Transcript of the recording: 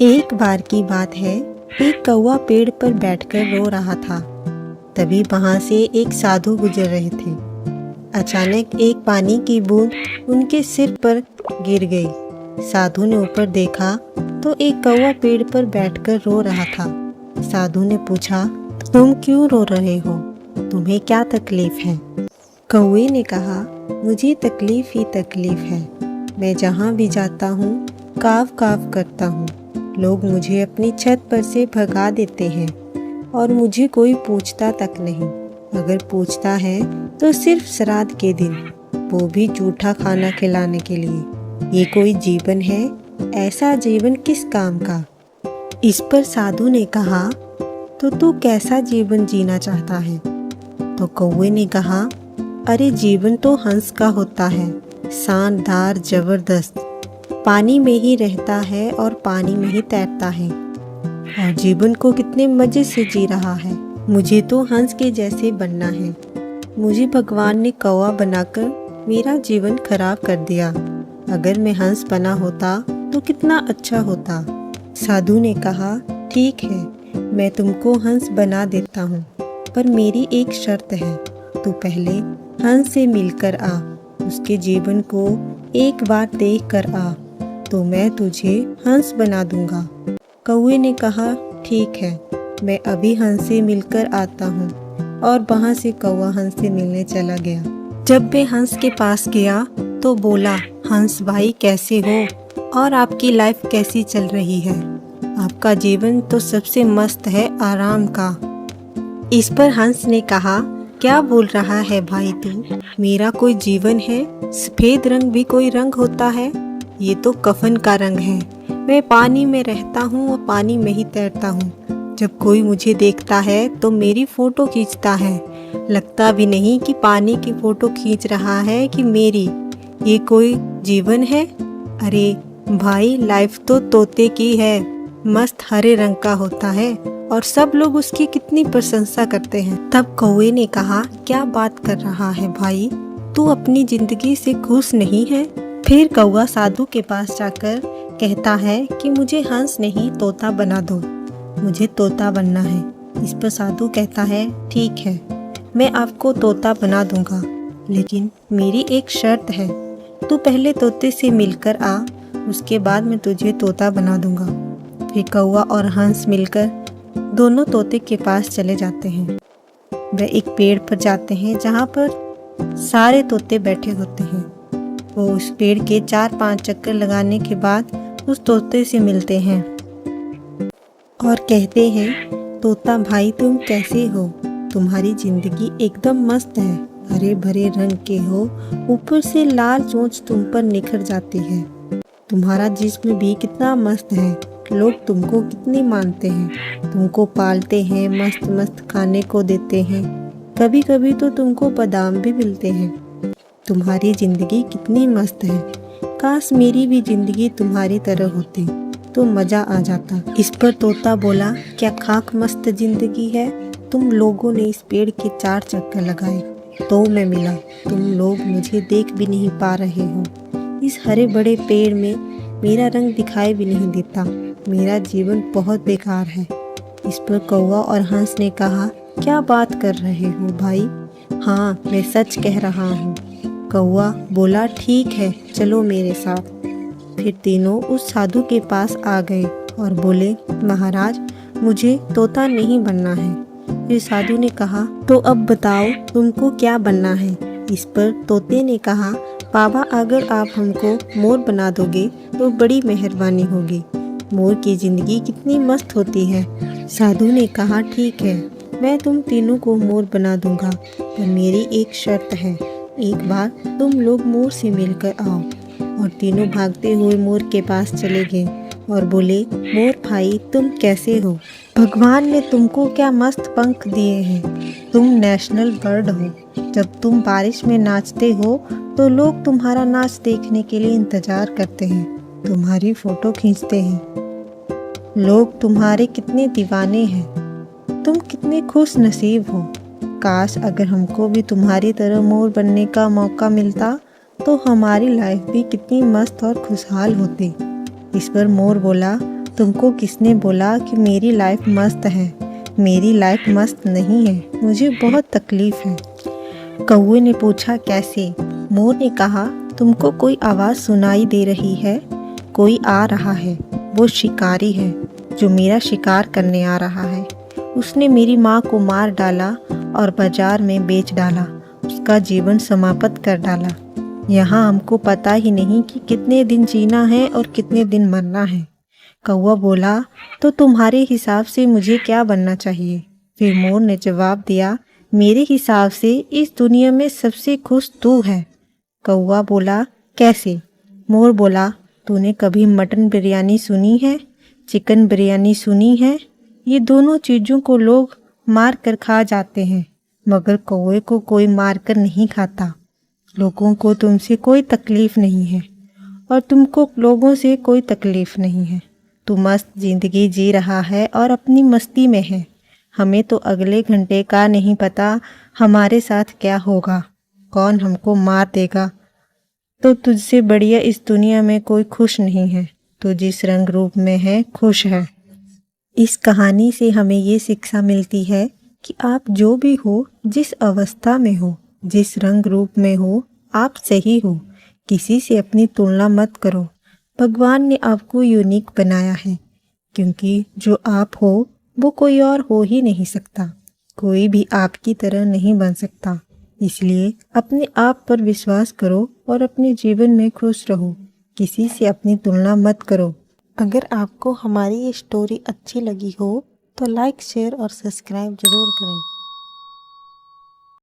एक बार की बात है, एक कौवा पेड़ पर बैठकर रो रहा था। तभी वहां से एक साधु गुजर रहे थे। अचानक एक पानी की बूंद उनके सिर पर गिर गई। साधु ने ऊपर देखा तो एक कौवा पेड़ पर बैठकर रो रहा था। साधु ने पूछा, तुम क्यों रो रहे हो? तुम्हें क्या तकलीफ है? कौवे ने कहा, मुझे तकलीफ ही तकलीफ है। मैं जहाँ भी जाता हूँ काव काव करता हूँ। लोग मुझे अपनी छत पर से भगा देते हैं और मुझे कोई पूछता तक नहीं। अगर पूछता है तो सिर्फ श्राद्ध के दिन, वो भी जूठा खाना खिलाने के लिए। ये कोई जीवन है? ऐसा जीवन किस काम का? इस पर साधु ने कहा, तो तू कैसा जीवन जीना चाहता है? तो कौवे ने कहा, अरे जीवन तो हंस का होता है, शानदार जबरदस्त, पानी में ही रहता है और पानी में ही तैरता है और जीवन को कितने मज़े से जी रहा है। मुझे तो हंस के जैसे बनना है। मुझे भगवान ने कौवा बनाकर मेरा जीवन खराब कर दिया। अगर मैं हंस बना होता तो कितना अच्छा होता। साधु ने कहा, ठीक है, मैं तुमको हंस बना देता हूँ, पर मेरी एक शर्त है। तू पहले हंस से मिलकर आ, उसके जीवन को एक बार देख कर आ, तो मैं तुझे हंस बना दूंगा। कौवे ने कहा, ठीक है, मैं अभी हंस से मिलकर आता हूँ। और वहाँ से कौवा हंस से मिलने चला गया। जब वे हंस के पास गया तो बोला, हंस भाई कैसे हो और आपकी लाइफ कैसी चल रही है? आपका जीवन तो सबसे मस्त है, आराम का। इस पर हंस ने कहा, क्या बोल रहा है भाई तू? मेरा कोई जीवन है? सफ़ेद रंग भी कोई रंग होता है? ये तो कफन का रंग है। मैं पानी में रहता हूँ और पानी में ही तैरता हूँ। जब कोई मुझे देखता है तो मेरी फ़ोटो खींचता है। लगता भी नहीं कि पानी की फ़ोटो खींच रहा है कि मेरी। ये कोई जीवन है? अरे भाई, लाइफ तो तोते की है, मस्त हरे रंग का होता है और सब लोग उसकी कितनी प्रशंसा करते हैं। तब कौवे ने कहा, क्या बात कर रहा है भाई? तू अपनी ज़िंदगी से खुश नहीं है? फिर कौवा साधु के पास जाकर कहता है कि मुझे हंस नहीं तोता बना दो, मुझे तोता बनना है। इस पर साधु कहता है, ठीक है, मैं आपको तोता बना दूंगा, लेकिन मेरी एक शर्त है। तू पहले तोते से मिलकर आ, उसके बाद मैं तुझे तोता बना दूंगा। फिर कौवा और हंस मिलकर दोनों तोते के पास चले जाते हैं। वे एक पेड़ पर जाते हैं जहाँ पर सारे तोते बैठे होते हैं। वो उस पेड़ के 4-5 चक्कर लगाने के बाद उस तोते से मिलते हैं और कहते हैं, तोता भाई तुम कैसे हो? तुम्हारी ज़िंदगी एकदम मस्त है, हरे भरे रंग के हो, ऊपर से लाल चोंच तुम पर निखर जाती है। तुम्हारा जिस्म भी कितना मस्त है, लोग तुमको कितने मानते हैं, तुमको पालते हैं, मस्त मस्त खाने को देते हैं, कभी कभी तो तुमको बादाम भी मिलते हैं। तुम्हारी ज़िंदगी कितनी मस्त है। काश मेरी भी ज़िंदगी तुम्हारी तरह होती तो मज़ा आ जाता। इस पर तोता बोला, क्या खाक मस्त ज़िंदगी है? तुम लोगों ने इस पेड़ के 4 चक्कर लगाए तो मैं मिला। तुम लोग मुझे देख भी नहीं पा रहे हो। इस हरे बड़े पेड़ में मेरा रंग दिखाई भी नहीं देता। मेरा जीवन बहुत बेकार है। इस पर कौवा और हंस ने कहा, क्या बात कर रहे हो भाई? हाँ, मैं सच कह रहा हूँ। कौवा बोला, ठीक है, चलो मेरे साथ। फिर तीनों उस साधु के पास आ गए और बोले, महाराज, मुझे तोता नहीं बनना है। फिर साधु ने कहा, तो अब बताओ तुमको क्या बनना है? इस पर तोते ने कहा, बाबा, अगर आप हमको मोर बना दोगे तो बड़ी मेहरबानी होगी। मोर की ज़िंदगी कितनी मस्त होती है। साधु ने कहा, ठीक है, मैं तुम तीनों को मोर बना दूंगा, पर मेरी एक शर्त है। एक बार तुम लोग मोर से मिलकर आओ। और तीनों भागते हुए मोर के पास चले गए और बोले, मोर भाई तुम कैसे हो? भगवान ने तुमको क्या मस्त पंख दिए हैं। तुम नेशनल बर्ड हो। जब तुम बारिश में नाचते हो तो लोग तुम्हारा नाच देखने के लिए इंतज़ार करते हैं, तुम्हारी फ़ोटो खींचते हैं। लोग तुम्हारे कितने दीवाने हैं। तुम कितने खुश नसीब हो। काश अगर हमको भी तुम्हारी तरह मोर बनने का मौका मिलता तो हमारी लाइफ भी कितनी मस्त और खुशहाल होती। इस पर मोर बोला, तुमको किसने बोला कि मेरी लाइफ मस्त है? मेरी लाइफ मस्त नहीं है, मुझे बहुत तकलीफ है। कौवे ने पूछा, कैसे? मोर ने कहा, तुमको कोई आवाज़ सुनाई दे रही है? कोई आ रहा है, वो शिकारी है जो मेरा शिकार करने आ रहा है। उसने मेरी माँ को मार डाला और बाजार में बेच डाला, उसका जीवन समाप्त कर डाला। यहाँ हमको पता ही नहीं कि कितने दिन जीना है और कितने दिन मरना है। कौवा बोला, तो तुम्हारे हिसाब से मुझे क्या बनना चाहिए? फिर मोर ने जवाब दिया, मेरे हिसाब से इस दुनिया में सबसे खुश तू है। कौवा बोला, कैसे? मोर बोला, तूने कभी मटन बिरयानी सुनी है? चिकन बिरयानी सुनी है? ये दोनों चीज़ों को लोग मार कर खा जाते हैं, मगर कौवे को कोई मार कर नहीं खाता। लोगों को तुमसे कोई तकलीफ़ नहीं है और तुमको लोगों से कोई तकलीफ़ नहीं है। तू मस्त ज़िंदगी जी रहा है और अपनी मस्ती में है। हमें तो अगले घंटे का नहीं पता हमारे साथ क्या होगा, कौन हमको मार देगा। तो तुझसे बढ़िया इस दुनिया में कोई खुश नहीं है। तू जिस रंग रूप में है खुश है। इस कहानी से हमें ये शिक्षा मिलती है कि आप जो भी हो, जिस अवस्था में हो, जिस रंग रूप में हो, आप सही हो। किसी से अपनी तुलना मत करो। भगवान ने आपको यूनिक बनाया है, क्योंकि जो आप हो वो कोई और हो ही नहीं सकता। कोई भी आपकी तरह नहीं बन सकता। इसलिए अपने आप पर विश्वास करो और अपने जीवन में खुश रहो। किसी से अपनी तुलना मत करो। अगर आपको हमारी ये स्टोरी अच्छी लगी हो तो लाइक, शेयर और सब्सक्राइब ज़रूर करें।